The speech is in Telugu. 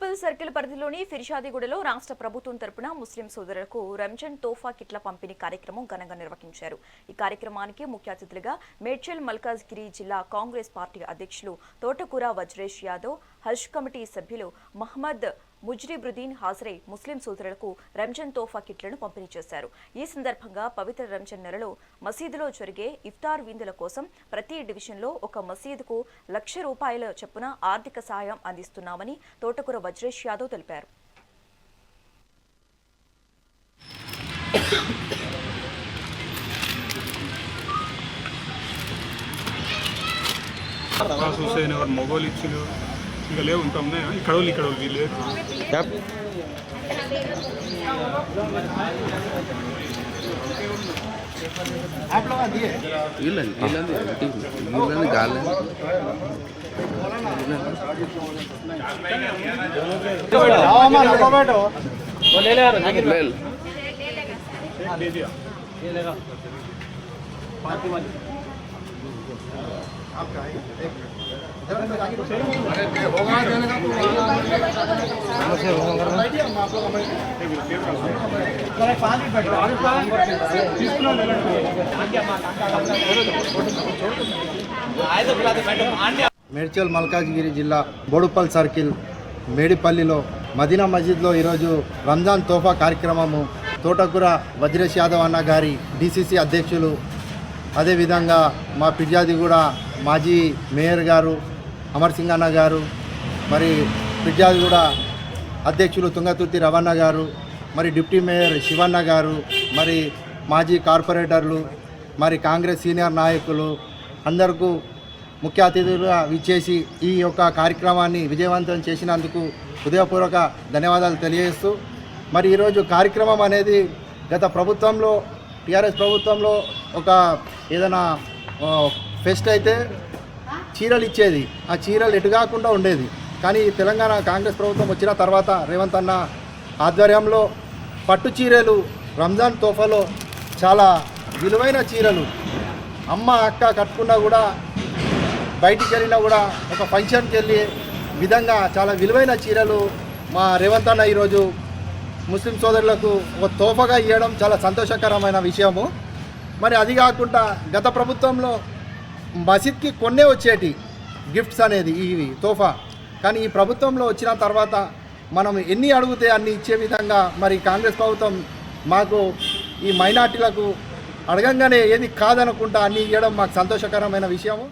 బోడుపల్ సర్కిల్ పరిధిలోని ఫిర్షాదిగూడలో రాష్ట్ర ప్రభుత్వం తరపున ముస్లిం సోదరులకు రంజాన్ తోఫా కిట్ల పంపిణీ కార్యక్రమం ఘనంగా నిర్వహించారు। ఈ కార్యక్రమానికి ముఖ్య అతిథులుగా మేడ్చల్ మల్కాజ్గిరి జిల్లా కాంగ్రెస్ పార్టీ అధ్యక్షులు తోటకూర వజ్రేష్ యాదవ్, హజ్ కమిటీ సభ్యులు మహమ్మద్ ముజ్రిబుద్దీన్ హాజరై ముస్లిం సోదరులకు రంజాన్ తోఫా కిట్లను పంపిణీ చేశారు। ఈ సందర్భంగా పవిత్ర రంజాన్ నెలలో మసీదులో జరిగే ఇఫ్తార్ విందుల కోసం ప్రతి డివిజన్లో ఒక మసీదుకు ₹1,00,000 చొప్పున ఆర్థిక సహాయం అందిస్తున్నామని తోటకూర వజ్రేష్ యాదవ్ తెలిపారు। ఇంకా లేవు ఇంకా ఉన్నాయా ఇక్కడ వీళ్ళు మేడ్చల్ మల్కాజ్గిరి జిల్లా బోడుపల్ సర్కిల్ మేడిపల్లిలో మదీనా మస్జిద్లో ఈరోజు రంజాన్ తోఫా కార్యక్రమము తోటకూర వజ్రేష్ యాదవ్ అన్న గారి డిసిసి అధ్యక్షులు, అదేవిధంగా మా ఫిర్యాదిగూడ మాజీ మేయర్ గారు అమర్ సింగ్ అన్న గారు, మరి ఫిర్యాదిగూడ అధ్యక్షులు తుంగతుర్తి రవణ గారు, మరి డిప్యూటీ మేయర్ శివన్న గారు, మరి మాజీ కార్పొరేటర్లు, మరి కాంగ్రెస్ సీనియర్ నాయకులు అందరికీ ముఖ్య అతిథులుగా విచ్చేసి ఈ యొక్క కార్యక్రమాన్ని విజయవంతం చేసినందుకు హృదయపూర్వక ధన్యవాదాలు తెలియజేస్తూ, మరి ఈరోజు కార్యక్రమం అనేది గత ప్రభుత్వంలో టీఆర్ఎస్ ప్రభుత్వంలో ఒక ఏదైనా ఫెస్ట్ అయితే చీరలు ఇచ్చేది, ఆ చీరలు ఎటు కాకుండా ఉండేది. కానీ తెలంగాణ కాంగ్రెస్ ప్రభుత్వం వచ్చిన తర్వాత రేవంత్ అన్న ఆధ్వర్యంలో పట్టు చీరలు రంజాన్ తోఫాలో చాలా విలువైన చీరలు అమ్మ అక్క కట్టుకున్నా కూడా బయటికి వెళ్ళినా కూడా ఒక ఫంక్షన్కి వెళ్ళి విధంగా చాలా విలువైన చీరలు మా రేవంత్ అన్న ఈరోజు ముస్లిం సోదరులకు ఒక తోఫాగా ఇవ్వడం చాలా సంతోషకరమైన విషయము। మరి అది కాకుండా గత ప్రభుత్వంలో మసీద్కి కొన్నే వచ్చేటి గిఫ్ట్స్ అనేది ఈ తోఫా, కానీ ఈ ప్రభుత్వంలో వచ్చిన తర్వాత మనం ఎన్ని అడిగితే అన్ని ఇచ్చే విధంగా మరి కాంగ్రెస్ ప్రభుత్వం మాకు ఈ మైనార్టీలకు అడగంగానే ఏది కాదనుకుంటా అన్ని ఇవ్వడం మాకు సంతోషకరమైన విషయము।